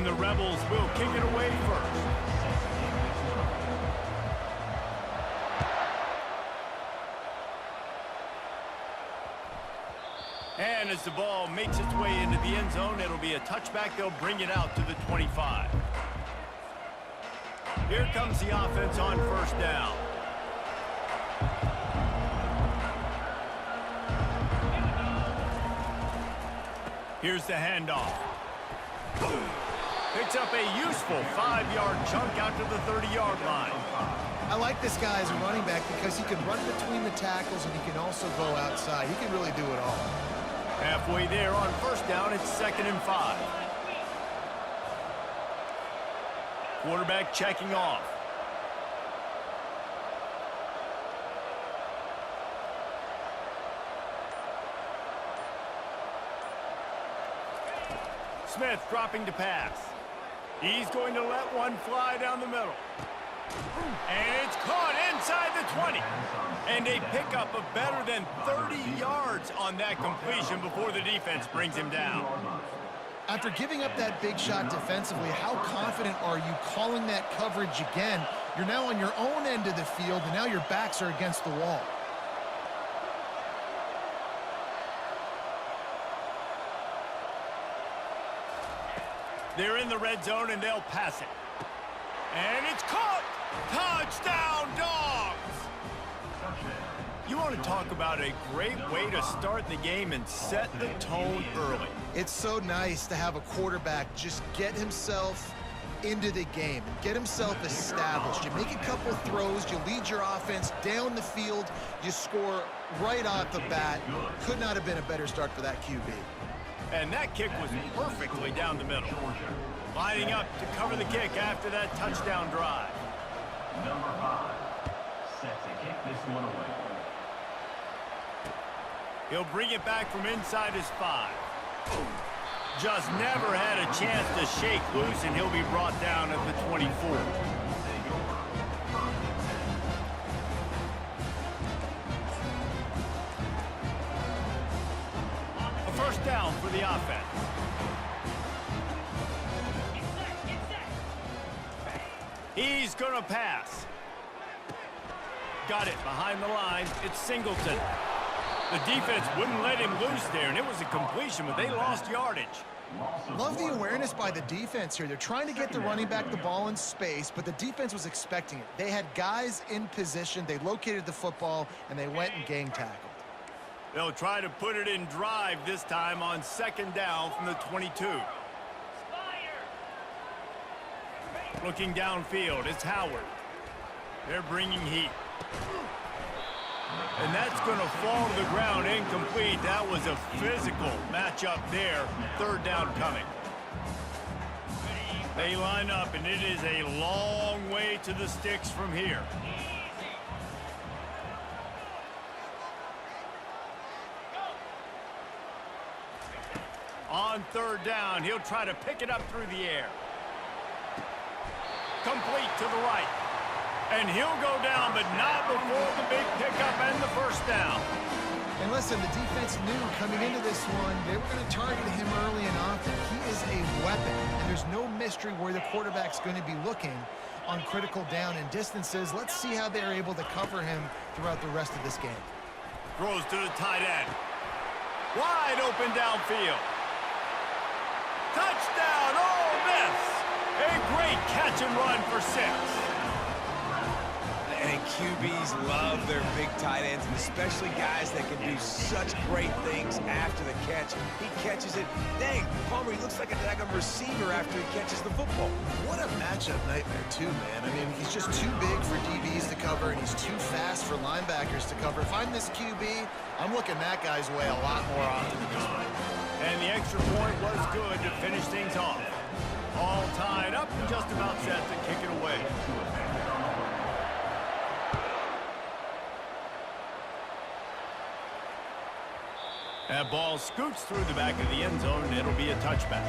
And the Rebels will kick it away first. And as the ball makes its way into the end zone, it'll be a touchback. They'll bring it out to the 25. Here comes the offense on first down. Here's the handoff. Picks up a useful 5-yard chunk out to the 30-yard line. I like this guy as a running back because he can run between the tackles and he can also go outside. He can really do it all. Halfway there on first down, it's 2nd and 5. Quarterback checking off. Smith dropping to pass. He's going to let one fly down the middle. And it's caught inside the 20. And a pickup of better than 30 yards on that completion before the defense brings him down. After giving up that big shot defensively, how confident are you calling that coverage again? You're now on your own end of the field, and now your backs are against the wall. They're in the red zone, and they'll pass it. And it's caught! Touchdown, Dogs! You want to talk about a great way to start the game and set the tone early. It's so nice to have a quarterback just get himself into the game, get himself established. You make a couple throws, you lead your offense down the field, you score right off the bat. Could not have been a better start for that QB. And that kick was perfectly down the middle. Lining up to cover the kick after that touchdown drive. Number 5, set to kick this one away. He'll bring it back from inside his 5. Just never had a chance to shake loose, and he'll be brought down at the 24. A first down for the offense. He's going to pass. Got it behind the line. It's Singleton. The defense wouldn't let him loose there, and it was a completion, but they lost yardage. Love the awareness by the defense here. They're trying to get the running back the ball in space, but the defense was expecting it. They had guys in position. They located the football, and they went and gang tackled. They'll try to put it in drive this time on 2nd down from the 22. Looking downfield, it's Howard. They're bringing heat. And that's going to fall to the ground incomplete. That was a physical matchup there. 3rd down coming. They line up, and it is a long way to the sticks from here. On 3rd down, he'll try to pick it up through the air. Complete to the right. And he'll go down, but not before the big pickup and the first down. And listen, the defense knew coming into this one, they were going to target him early and often. He is a weapon, and there's no mystery where the quarterback's going to be looking on critical down and distances. Let's see how they're able to cover him throughout the rest of this game. Throws to the tight end. Wide open downfield. Touchdown, Ole Miss! A great catch and run for 6. And QBs love their big tight ends, and especially guys that can do such great things after the catch. He catches it. Dang, Palmer, he looks like a daggum receiver after he catches the football. What a matchup nightmare, too, man. I mean, he's just too big for DBs to cover, and he's too fast for linebackers to cover. If I'm this QB, I'm looking that guy's way a lot more often than this one. And the extra point was good to finish things off. All tied up and just about set to kick it away. That ball scoots through the back of the end zone, and it'll be a touchback.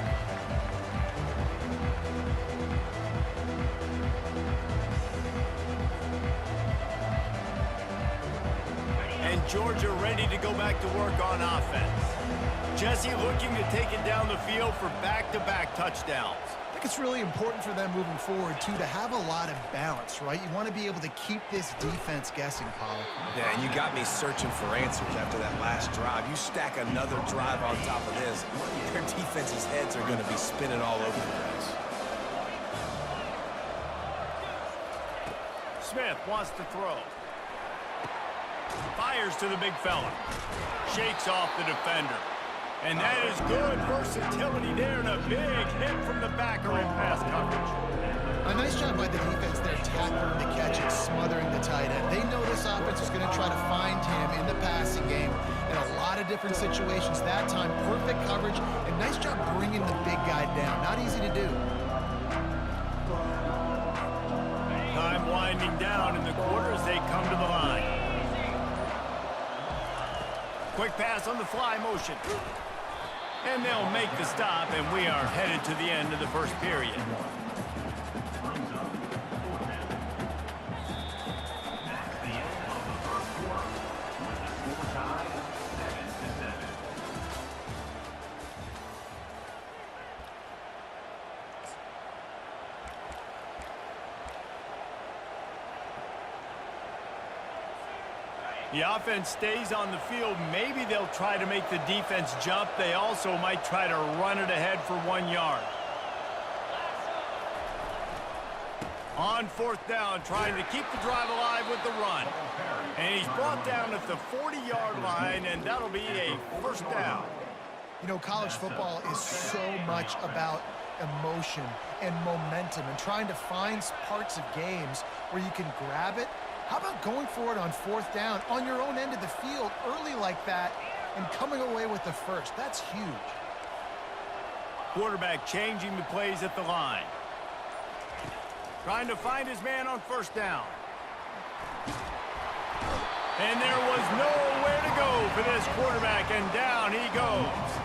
And Georgia ready to go back to work on offense. Jesse looking to take it down the field for back-to-back touchdowns. They think it's really important for them moving forward, too, to have a lot of balance, right? You want to be able to keep this defense guessing, Paul. Yeah, and you got me searching for answers after that last drive. You stack another drive on top of this, their defense's heads are going to be spinning all over the place. Smith wants to throw. Fires to the big fella. Shakes off the defender. And that is good versatility there, and a big hit from the backer in pass coverage. A nice job by the defense there, tackling the catch and smothering the tight end. They know this offense is going to try to find him in the passing game in a lot of different situations. That time, perfect coverage, and nice job bringing the big guy down. Not easy to do. Time winding down in the quarter as they come to the line. Quick pass on the fly motion. And they'll make the stop, and we are headed to the end of the first period. The offense stays on the field. Maybe they'll try to make the defense jump. They also might try to run it ahead for 1 yard. On fourth down, trying to keep the drive alive with the run. And he's brought down at the 40-yard line, and that'll be a first down. You know, college football is so much about emotion and momentum and trying to find parts of games where you can grab it. How about going for it on fourth down on your own end of the field early like that and coming away with the first? That's huge. Quarterback changing the plays at the line. Trying to find his man on first down. And there was nowhere to go for this quarterback, and down he goes.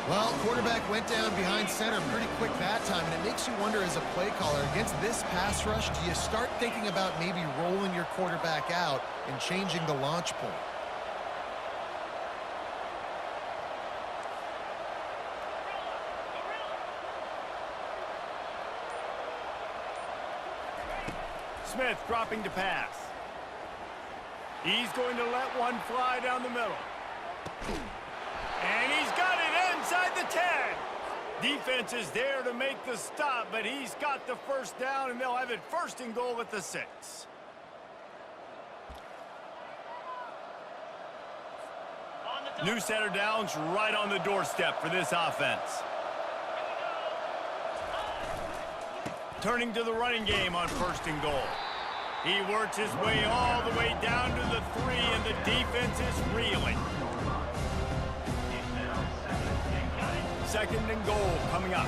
Well, quarterback went down behind center pretty quick that time, and it makes you wonder as a play caller, against this pass rush, do you start thinking about maybe rolling your quarterback out and changing the launch point? Smith dropping to pass. He's going to let one fly down the middle. And he's got it inside the 10. Defense is there to make the stop, but he's got the first down, and they'll have it first and goal at the 6. New center downs right on the doorstep for this offense. Turning to the running game on first and goal. He works his way all the way down to the 3, and the defense is reeling. Second and goal coming up.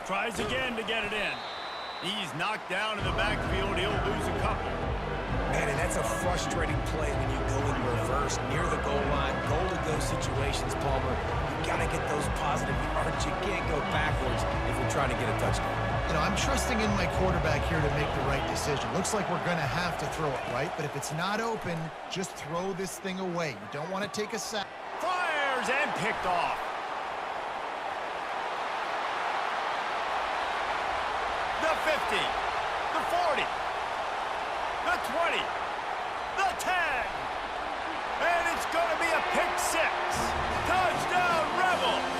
Tries again to get it in. He's knocked down in the backfield. He'll lose a couple. Man, and that's a frustrating play when you go in reverse near the goal line. Goal-to-go situations, Palmer. You got to get those positive yards. You can't go backwards if you're trying to get a touchdown. You know, I'm trusting in my quarterback here to make the right decision. Looks like we're going to have to throw it, right? But if it's not open, just throw this thing away. You don't want to take a sack. Fires and picked off. The 50, the 40, the 20, the 10. And it's going to be a pick 6. Touchdown, Rebels.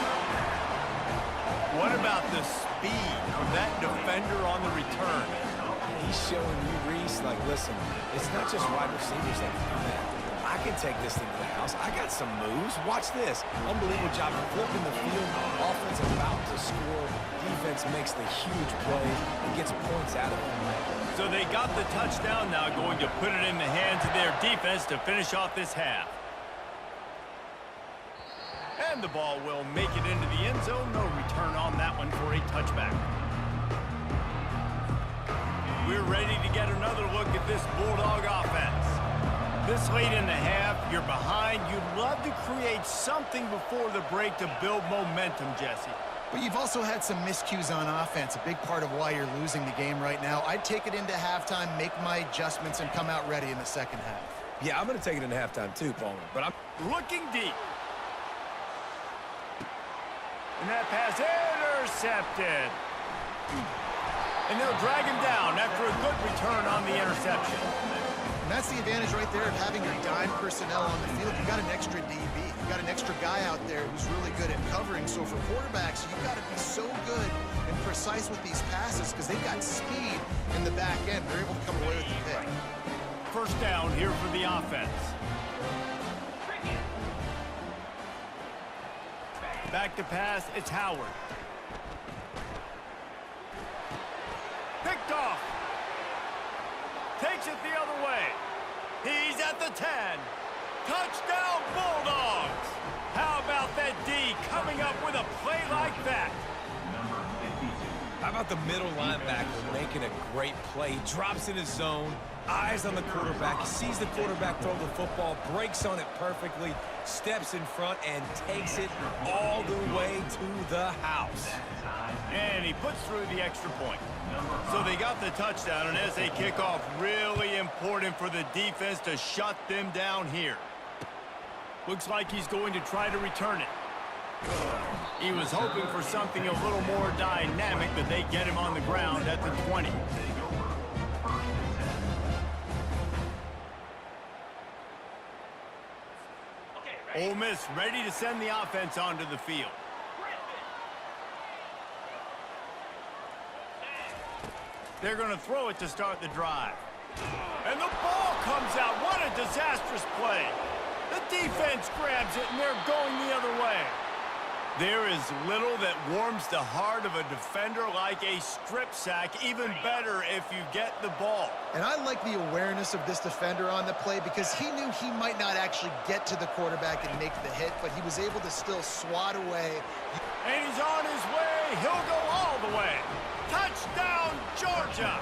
What about the speed of that defender on the return? He's showing you, Reese, like, listen, it's not just wide receivers that can do that. I can take this thing to the house. I got some moves. Watch this. Unbelievable job of flipping the field. Offense about to score. Defense makes the huge play and gets points out of it. So they got the touchdown, now going to put it in the hands of their defense to finish off this half. And the ball will make it into the end zone. No return on that one for a touchback. We're ready to get another look at this Bulldog offense. This late in the half, you're behind. You'd love to create something before the break to build momentum, Jesse. But you've also had some miscues on offense, a big part of why you're losing the game right now. I'd take it into halftime, make my adjustments, and come out ready in the second half. Yeah, I'm going to take it into halftime too, Palmer. But I'm looking deep. And that pass intercepted. And they'll drag him down after a good return on the interception. And that's the advantage right there of having your dime personnel on the field. You've got an extra DB. You've got an extra guy out there who's really good at covering. So for quarterbacks, you've got to be so good and precise with these passes because they've got speed in the back end. They're able to come away with the pick. First down here for the offense. Back to pass, it's Howard. Picked off. Takes it the other way. He's at the 10. Touchdown, Bulldogs. How about that D coming up with a play like that? How about the middle linebacker making a great play? He drops in his zone, eyes on the quarterback. He sees the quarterback throw the football, breaks on it perfectly, steps in front, and takes it all the way to the house. And he puts through the extra point. So they got the touchdown, and as they kick off, really important for the defense to shut them down here. Looks like he's going to try to return it. He was hoping for something a little more dynamic, but they get him on the ground at the 20. Ole Miss ready to send the offense onto the field. They're going to throw it to start the drive. And the ball comes out. What a disastrous play. The defense grabs it, and they're going the other way. There is little that warms the heart of a defender like a strip sack. Even better if you get the ball. And I like the awareness of this defender on the play because he knew he might not actually get to the quarterback and make the hit, but he was able to still swat away. And he's on his way. He'll go all the way. Touchdown, Georgia!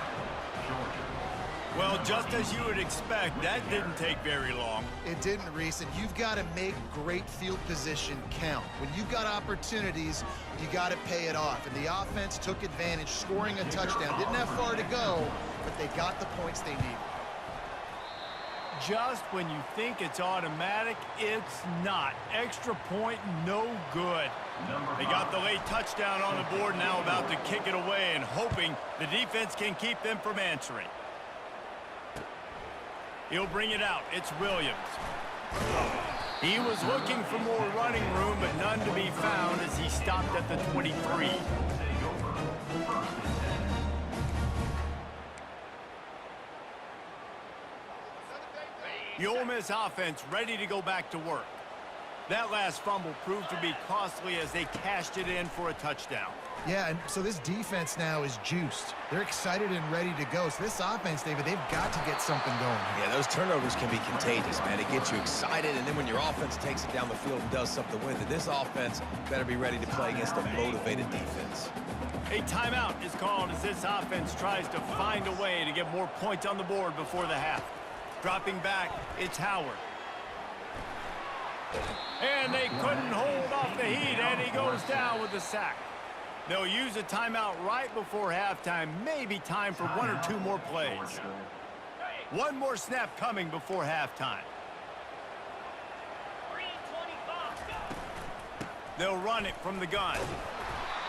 Well, just as you would expect, that didn't take very long. It didn't, Reese, and you've got to make great field position count. When you've got opportunities, you got to pay it off. And the offense took advantage, scoring a touchdown. Didn't have far to go, but they got the points they needed. Just when you think it's automatic, it's not. Extra point, no good. They got the late touchdown on the board, now about to kick it away and hoping the defense can keep them from answering. He'll bring it out. It's Williams. He was looking for more running room, but none to be found as he stopped at the 23. The Ole Miss offense ready to go back to work. That last fumble proved to be costly as they cashed it in for a touchdown. Yeah, and so this defense now is juiced. They're excited and ready to go. So this offense, David, they've got to get something going. Yeah, those turnovers can be contagious, man. It gets you excited, and then when your offense takes it down the field and does something with it, this offense better be ready to play against a motivated defense. A timeout is called as this offense tries to find a way to get more points on the board before the half. Dropping back, it's Howard. And they couldn't hold off the heat, and he goes down with the sack. They'll use a timeout right before halftime. Maybe time for one or two more plays. One more snap coming before halftime. They'll run it from the gun.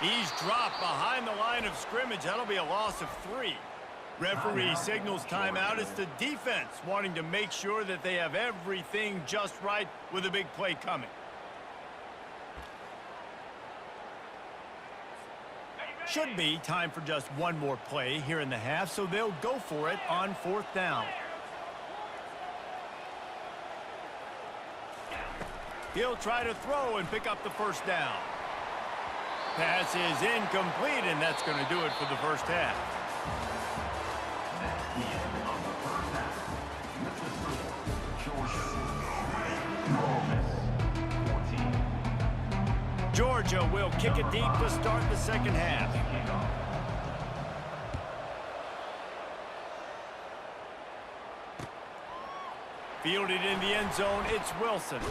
He's dropped behind the line of scrimmage. That'll be a loss of 3. Referee signals timeout. It's the defense wanting to make sure that they have everything just right with a big play coming. Should be time for just one more play here in the half, so they'll go for it on 4th down. He'll try to throw and pick up the first down. Pass is incomplete, and that's going to do it for the first half. Georgia will kick it deep to start the second half. Fielded in the end zone, it's Wilson.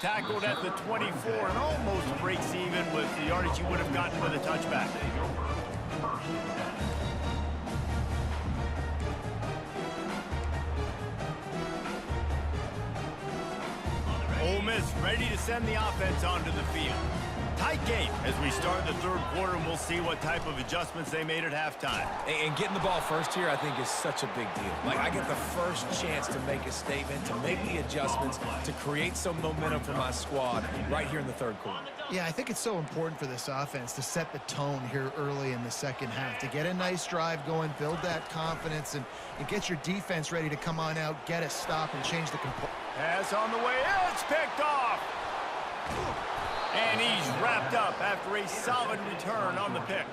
Tackled at the 24 and almost breaks even with the yardage he would have gotten with a touchback. Ole Miss ready to send the offense onto the field. Tight game as we start the third quarter, and we'll see what type of adjustments they made at halftime. And getting the ball first here, I think, is such a big deal. Like, I get the first chance to make a statement, to make the adjustments, to create some momentum for my squad right here in the third quarter. Yeah, I think it's so important for this offense to set the tone here early in the second half, to get a nice drive going, build that confidence, and get your defense ready to come on out, get a stop, and change the composure. Pass on the way, it's picked off. And he's wrapped up after a solid return on the pick.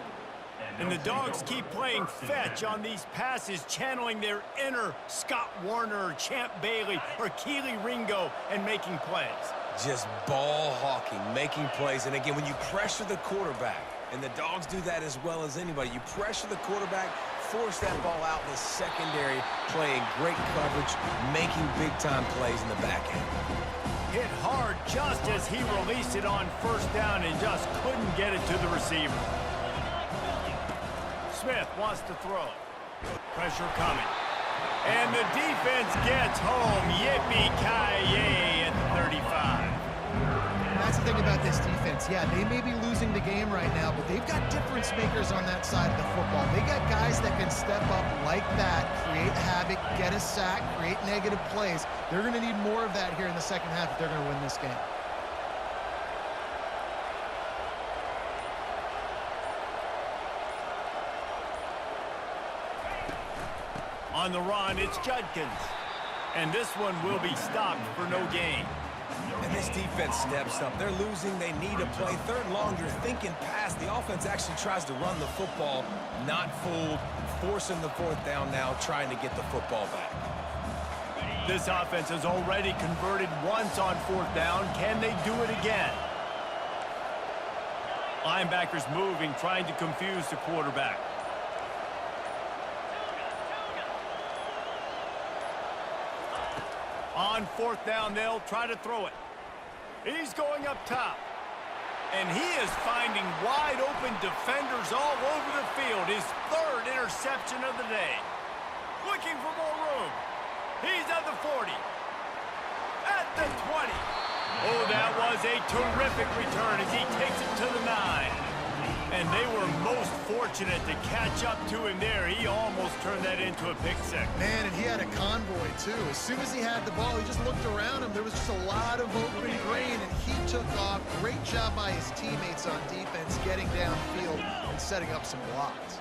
And the Dogs keep playing fetch on these passes, channeling their inner Scott Warner, or Champ Bailey, or Keely Ringo, and making plays. Just ball hawking, making plays. And again, when you pressure the quarterback, and the Dogs do that as well as anybody, you pressure the quarterback, force that ball out in the secondary, playing great coverage, making big-time plays in the back end. Hit hard just as he released it on first down and just couldn't get it to the receiver. Smith wants to throw. Pressure coming. And the defense gets home. Yippee-ki-yay at the 35. That's the thing about this defense. Yeah, they may be losing the game right now, but they've got difference makers on that side of the football. They got guys that can step up like that, create havoc, get a sack, create negative plays. They're going to need more of that here in the second half if they're going to win this game. On the run, it's Judkins. And this one will be stopped for no gain. And this defense steps up. They're losing. They need a play. Third long, you're thinking pass. The offense actually tries to run the football. Not fooled. Forcing the fourth down now, trying to get the football back. This offense has already converted once on fourth down. Can they do it again? Linebackers moving, trying to confuse the quarterback. On fourth down, they'll try to throw it. He's going up top. And he is finding wide open defenders all over the field. His third interception of the day. Looking for more room. He's at the 40. At the 20. Oh, that was a terrific return as he takes it to the 9. And they were most fortunate to catch up to him there. He almost turned that into a pick six. Man, and he had a convoy, too. As soon as he had the ball, he just looked around him. There was just a lot of open grain, and he took off. Great job by his teammates on defense, getting downfield and setting up some blocks.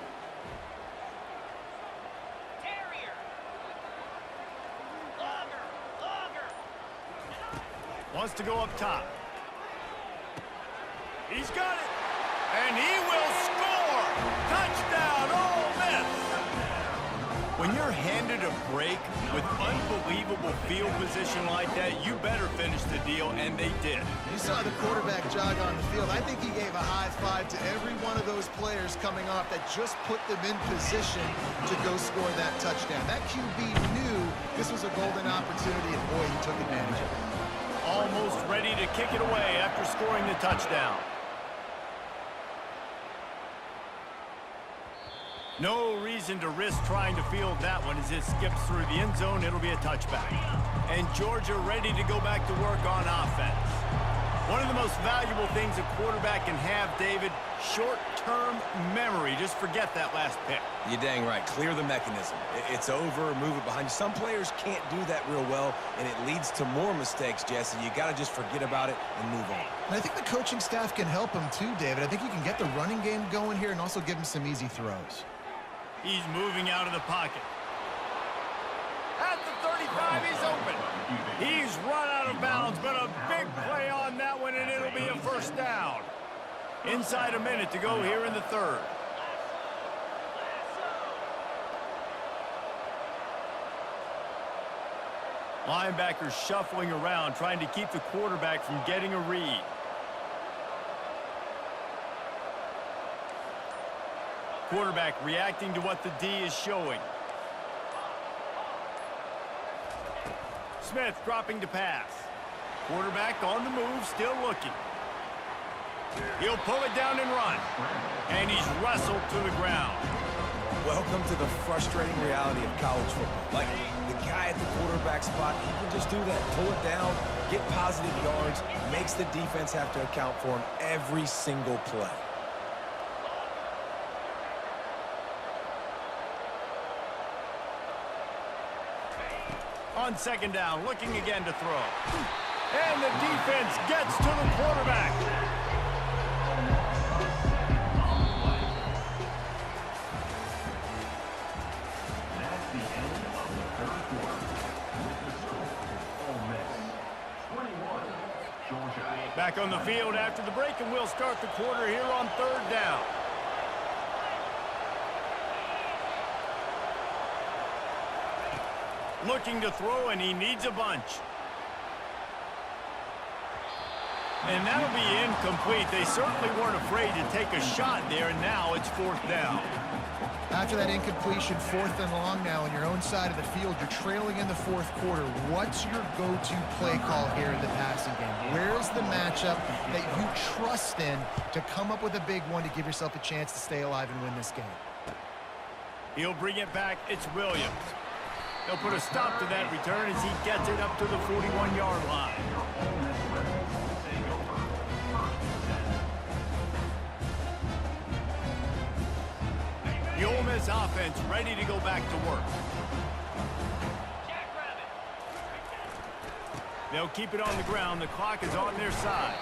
Wants to go up top. He's got it. And he will score! Touchdown, Ole Miss! When you're handed a break with unbelievable field position like that, you better finish the deal, and they did. You saw the quarterback jog on the field. I think he gave a high five to every one of those players coming off that just put them in position to go score that touchdown. That QB knew this was a golden opportunity, and boy, he took advantage of it. Almost ready to kick it away after scoring the touchdown. No reason to risk trying to field that one as it skips through the end zone. It'll be a touchback. And Georgia ready to go back to work on offense. One of the most valuable things a quarterback can have, David, short-term memory. Just forget that last pick. You're dang right. Clear the mechanism. It's over, move it behind you. Some players can't do that real well, and it leads to more mistakes, Jesse. You got to just forget about it and move on. And I think the coaching staff can help him too, David. I think you can get the running game going here and also give him some easy throws. He's moving out of the pocket. At the 35, he's open. He's run out of bounds, but a big play on that one, and it'll be a first down. Inside a minute to go here in the third. Linebackers shuffling around, trying to keep the quarterback from getting a read. Quarterback reacting to what the D is showing. Smith dropping to pass. Quarterback on the move, still looking. He'll pull it down and run. And he's wrestled to the ground. Welcome to the frustrating reality of college football. Like, the guy at the quarterback spot, he can just do that. Pull it down, get positive yards, makes the defense have to account for him every single play. On second down, looking again to throw. And the defense gets to the quarterback. That's the end of the third quarter. With the score, Ole Miss 21, Georgia. Back on the field after the break, and we'll start the quarter here on third down. Looking to throw, and he needs a bunch. And that'll be incomplete. They certainly weren't afraid to take a shot there, and now it's fourth down. After that incompletion, 4th and long now on your own side of the field, you're trailing in the 4th quarter. What's your go-to play call here in the passing game? Where's the matchup that you trust in to come up with a big one to give yourself a chance to stay alive and win this game? He'll bring it back. It's Williams. They'll put a stop to that return as he gets it up to the 41-yard line. The Ole Miss offense ready to go back to work. They'll keep it on the ground. The clock is on their side.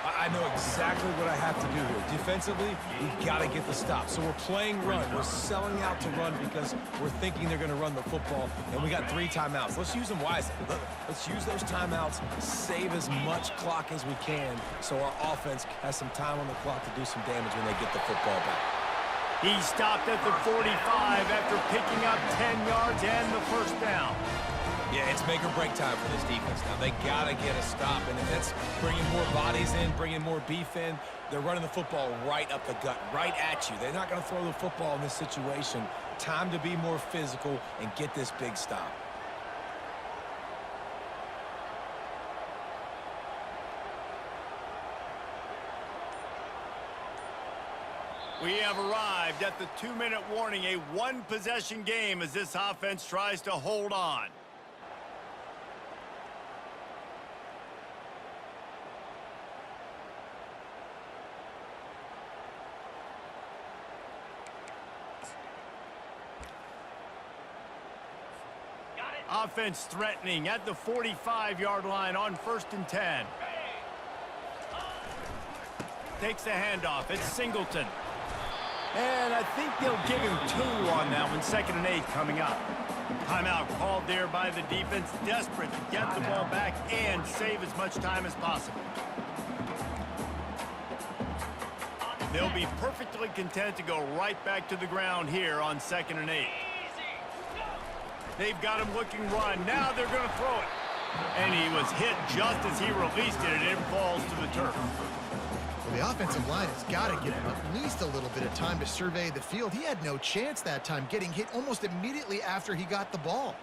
I know exactly what I have to do here. Defensively, we've got to get the stop. So we're playing run. We're selling out to run because we're thinking they're going to run the football, and we got 3 timeouts. Let's use them wisely. Let's use those timeouts, save as much clock as we can so our offense has some time on the clock to do some damage when they get the football back. He stopped at the 45 after picking up 10 yards and the first down. Yeah, it's make or break time for this defense now. They got to get a stop, and if that's bringing more bodies in, bringing more beef in, they're running the football right up the gut, right at you. They're not going to throw the football in this situation. Time to be more physical and get this big stop. We have arrived at the 2-minute warning, a one-possession game as this offense tries to hold on. Offense threatening at the 45-yard line on 1st and 10. Takes the handoff. It's Singleton. And I think they'll give him 2 on that one. 2nd and 8 coming up. Timeout called there by the defense, desperate to get the ball back and save as much time as possible. They'll be perfectly content to go right back to the ground here on 2nd and 8. They've got him looking run. Now they're going to throw it. And he was hit just as he released it, and it falls to the turf. Well, the offensive line has got to give him at least a little bit of time to survey the field. He had no chance that time, getting hit almost immediately after he got the ball.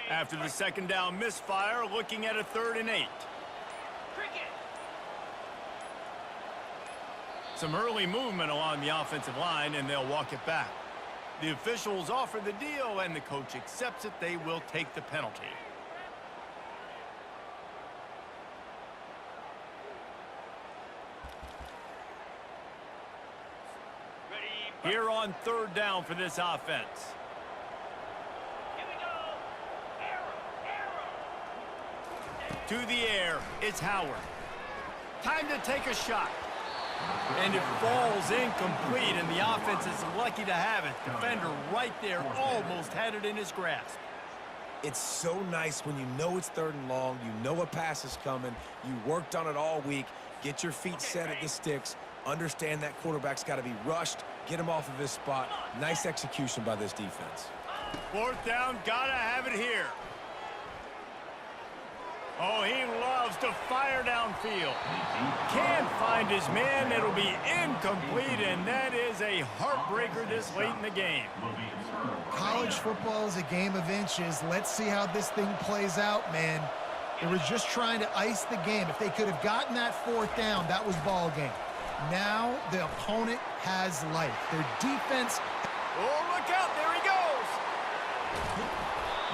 After the 2nd down misfire, looking at a 3rd and 8. Some early movement along the offensive line, and they'll walk it back. The officials offer the deal, and the coach accepts it. They will take the penalty. Here on 3rd down for this offense. To the air, it's Howard. Time to take a shot. And it falls incomplete, and the offense is lucky to have it. Defender right there almost had it in his grasp. It's so nice when you know it's 3rd and long, you know a pass is coming, you worked on it all week, get your feet set at the sticks, understand that quarterback's got to be rushed, get him off of his spot. Nice execution by this defense. Fourth down, gotta have it here. Oh, he loves to fire downfield. Can't find his man. It'll be incomplete, and that is a heartbreaker this late in the game. College football is a game of inches. Let's see how this thing plays out, man. They were just trying to ice the game. If they could have gotten that fourth down, that was ball game. Now the opponent has life. Their defense... Oh, look out. There he goes.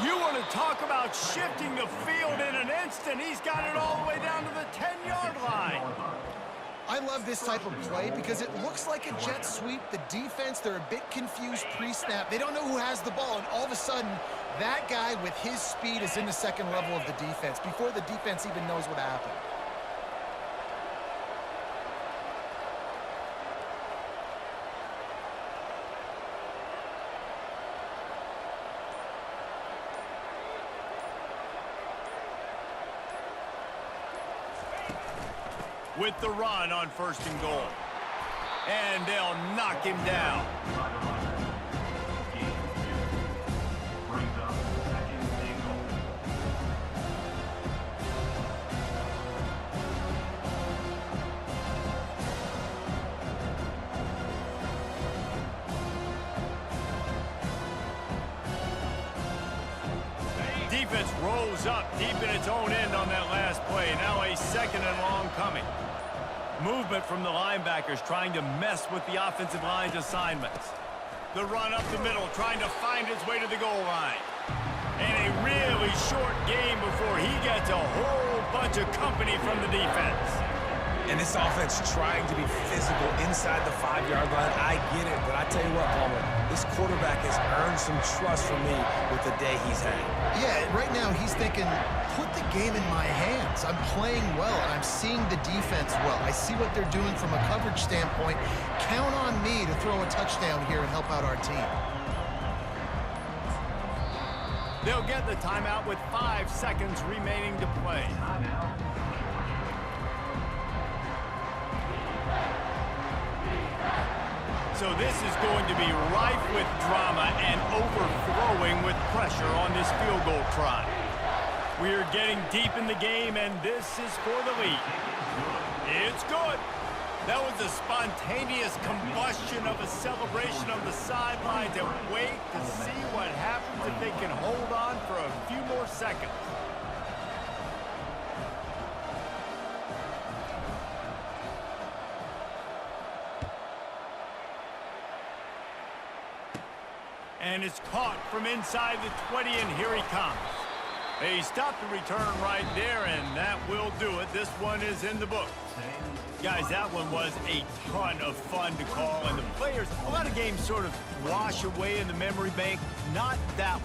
You want to talk about shifting the field in an instant. He's got it all the way down to the 10-yard line. I love this type of play because it looks like a jet sweep. The defense, they're a bit confused pre-snap. They don't know who has the ball, and all of a sudden, that guy with his speed is in the second level of the defense before the defense even knows what happened. With the run on 1st and goal. And they'll knock him down. Brings up 2nd and goal. Defense rolls up deep in its own end on that last play. Now a 2nd and long coming. Movement from the linebackers trying to mess with the offensive line's assignments. The run up the middle trying to find its way to the goal line. And a really short game before he gets a whole bunch of company from the defense. And this offense trying to be physical inside the 5-yard line. I get it, but I tell you what, Palmer, this quarterback has earned some trust from me with the day he's had. Yeah, right now he's thinking, put the game in my hands. I'm playing well. I'm seeing the defense well. I see what they're doing from a coverage standpoint. Count on me to throw a touchdown here and help out our team. They'll get the timeout with 5 seconds remaining to play. So this is going to be rife with drama and overflowing with pressure on this field goal try. We are getting deep in the game, and this is for the lead. It's good. That was a spontaneous combustion of a celebration on the sidelines, and wait to see what happens if they can hold on for a few more seconds. And it's caught from inside the 20, and here he comes. They stopped the return right there, and that will do it. This one is in the books. Guys, that one was a ton of fun to call, and the players, a lot of games sort of wash away in the memory bank. Not that one.